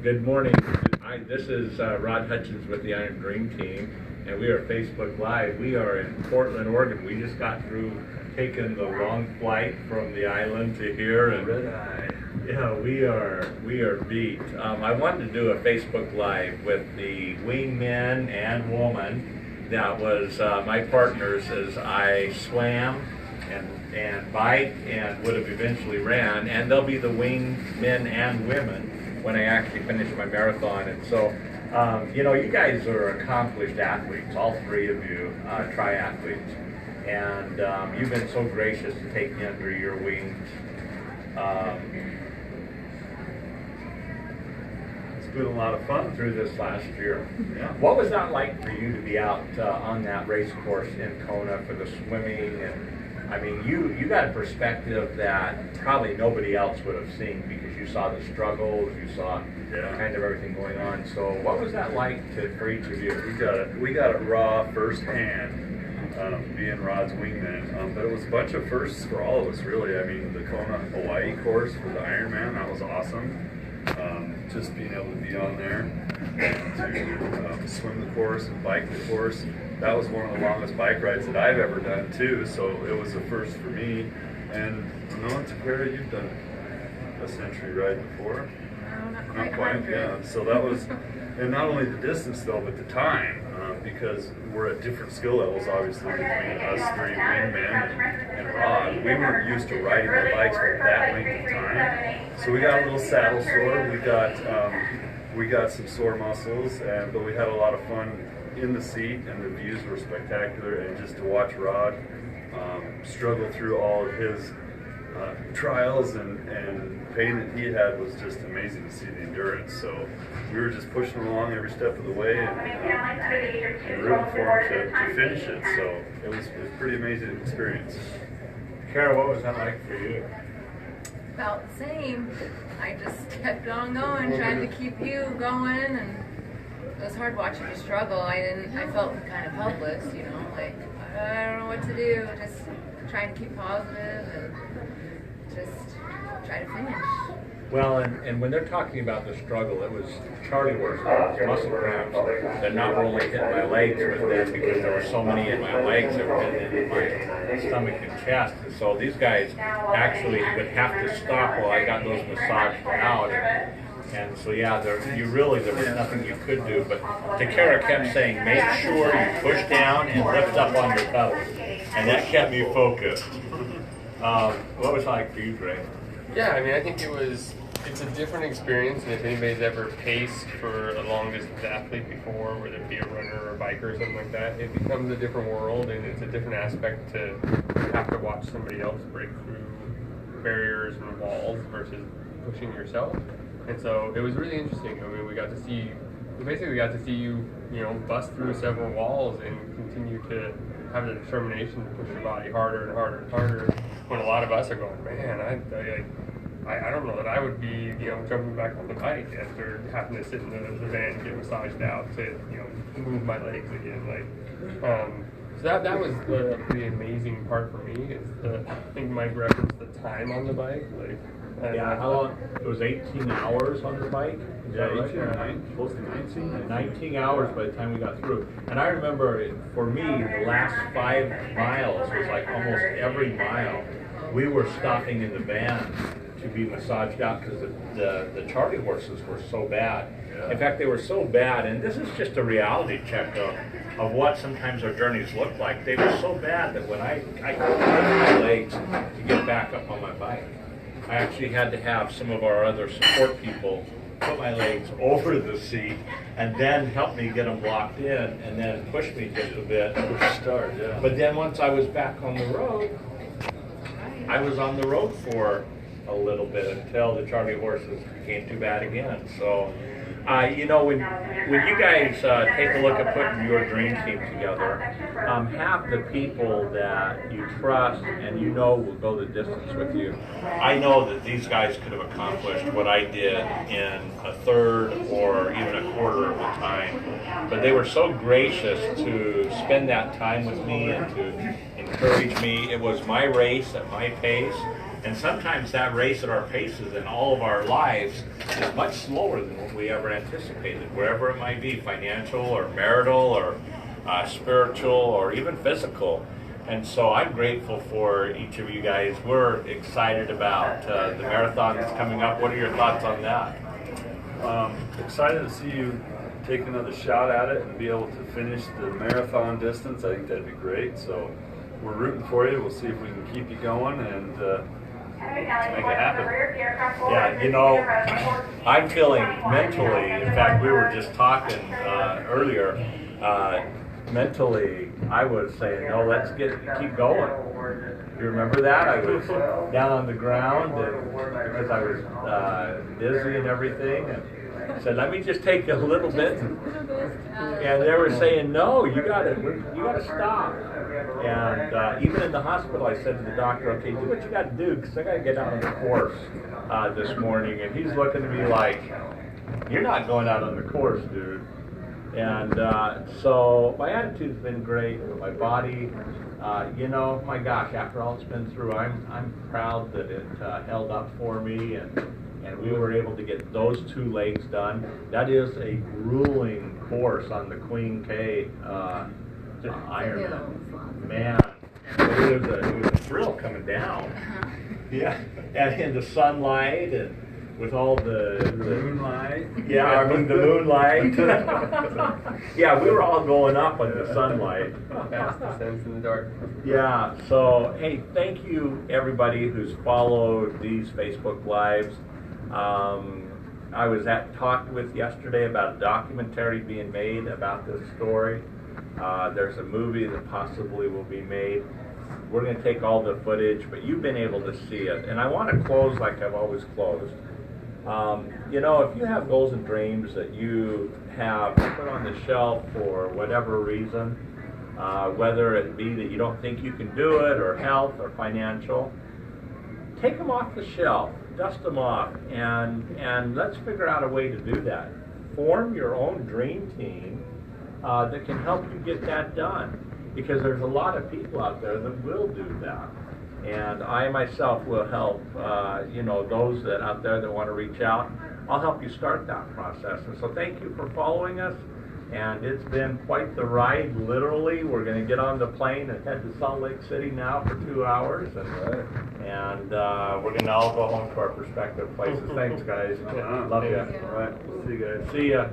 Good morning. This is Rod Hutchins with the Iron Dream Team, and we are Facebook Live. We are in Portland, Oregon. We just got through taking the long flight from the island to here, and yeah, we are beat. I wanted to do a Facebook Live with the wingmen and woman that was my partners as I swam and biked and would have eventually ran, and they'll be the wingmen and women when I actually finish my marathon. And so, you guys are accomplished athletes, all three of you, triathletes, and you've been so gracious to take me under your wings. It's been a lot of fun through this last year. Yeah. What was that like for you to be out on that race course in Kona for the swimming? And I mean, you got a perspective that probably nobody else would have seen because you saw the struggles, you saw kind of everything going on. So what was that like for each of you? We got it raw firsthand, being Rod's wingman. But it was a bunch of firsts for all of us, really. I mean, the Kona, Hawaii course for the IronMan, that was awesome. Just being able to be on there and to swim the course and bike the course. That was one of the longest bike rides that I've ever done too, so it was a first for me. And Takara, you've done a century ride before? No, not quite. Yeah. So that was, and not only the distance though, but the time, because we're at different skill levels, obviously, between us three wingmen and Rod. We weren't used to riding our bikes for that length of time, so we got a little saddle sore. We got some sore muscles, but we had a lot of fun in the seat, and the views were spectacular. And just to watch Rod struggle through all of his trials and pain that he had was just amazing to see the endurance. So we were just pushing along every step of the way and rooting for him to finish it. So it was a pretty amazing experience. Kara, what was that like for you? About the same. I just kept on going, trying to keep you going, and it was hard watching you struggle. I felt kind of helpless, like I don't know what to do. Just trying to keep positive and just try to finish. Well, and when they're talking about the struggle, it was Charlie Worth, muscle cramps that not only hit my legs, but then because there were so many in my legs, there were in my stomach and chest. And so these guys actually would have to stop while I got those massaged out. And so, yeah, there was nothing you could do. But Takara kept saying, make sure you push down and lift up on your pedals. And that kept me focused. What was it like for you, Greg? Yeah, I mean, I think it's a different experience, and if anybody's ever paced for a long distance athlete before, whether it be a runner or a biker or something like that, it becomes a different world, and it's a different aspect to have to watch somebody else break through barriers and walls versus pushing yourself. And so it was really interesting. I mean, we basically got to see you, bust through several walls and continue to have the determination to push your body harder and harder and harder. When a lot of us are going, man, I don't know that I would be, jumping back on the bike after having to sit in the van and get massaged out to, move my legs again. So that was the amazing part for me. I think Mike referenced the time on the bike. How long? It was 18 hours on the bike? Yeah, 18 or 19, close to 19. 19 hours by the time we got through. And I remember, for me, the last 5 miles was like almost every mile we were stopping in the van to be massaged out because the Charlie horses were so bad. Yeah. In fact, they were so bad, and this is just a reality check of what sometimes our journeys look like. They were so bad that when I couldn't lift my legs to get back up on my bike, I actually had to have some of our other support people put my legs over the seat and then help me get them locked in and then push me just a bit. Start, yeah. But then once I was back on the road, I was on the road for a little bit until the Charlie horses became too bad again. So, when you guys take a look at putting your dream team together, have the people that you trust and will go the distance with you. I know that these guys could have accomplished what I did in a third or even a quarter of the time, but they were so gracious to spend that time with me and to encourage me. It was my race at my pace, And sometimes that race at our paces in all of our lives is much slower than what we ever anticipated, wherever it might be, financial or marital or spiritual or even physical. And so I'm grateful for each of you guys. We're excited about the marathon that's coming up. What are your thoughts on that? Excited to see you take another shot at it and be able to finish the marathon distance. I think that'd be great. So we're rooting for you. We'll see if we can keep you going and make it happen. Yeah, you know, I'm feeling mentally, in fact, we were just talking earlier, mentally, I was saying, no, let's keep going. You remember that? I was down on the ground and because I was dizzy and everything, and I said, let me just take a little bit. And they were saying, no, you gotta stop. And even in the hospital, I said to the doctor, okay, do what you got to do, because I got to get out on the course this morning. And he's looking at me like, you're not going out on the course, dude. And so my attitude's been great. My body, you know, my gosh, after all it's been through, I'm proud that it held up for me, and we were able to get those 2 legs done. That is a grueling course on the Queen K Ironman. Man, it was a thrill coming down. Yeah, and in the sunlight and with all the moonlight. Yeah, I mean the moonlight. Yeah, we were all going up on the sunlight. Past the sense in the dark. Yeah, so hey, thank you everybody who's followed these Facebook Lives. I was talked with yesterday about a documentary being made about this story. There's a movie that possibly will be made. We're going to take all the footage, but you've been able to see it. And I want to close like I've always closed. You know, if you have goals and dreams that you have put on the shelf for whatever reason, whether it be that you don't think you can do it, or health, or financial, take them off the shelf, dust them off, and let's figure out a way to do that. Form your own dream team that can help you get that done, because there's a lot of people out there that will do that. And I myself will help, you know, those that out there that want to reach out. I'll help you start that process. And so thank you for following us. And it's been quite the ride, literally. We're going to get on the plane and head to Salt Lake City now for 2 hours. And we're going to all go home to our respective places. Thanks, guys. Love you. All right, we'll see you guys. See ya.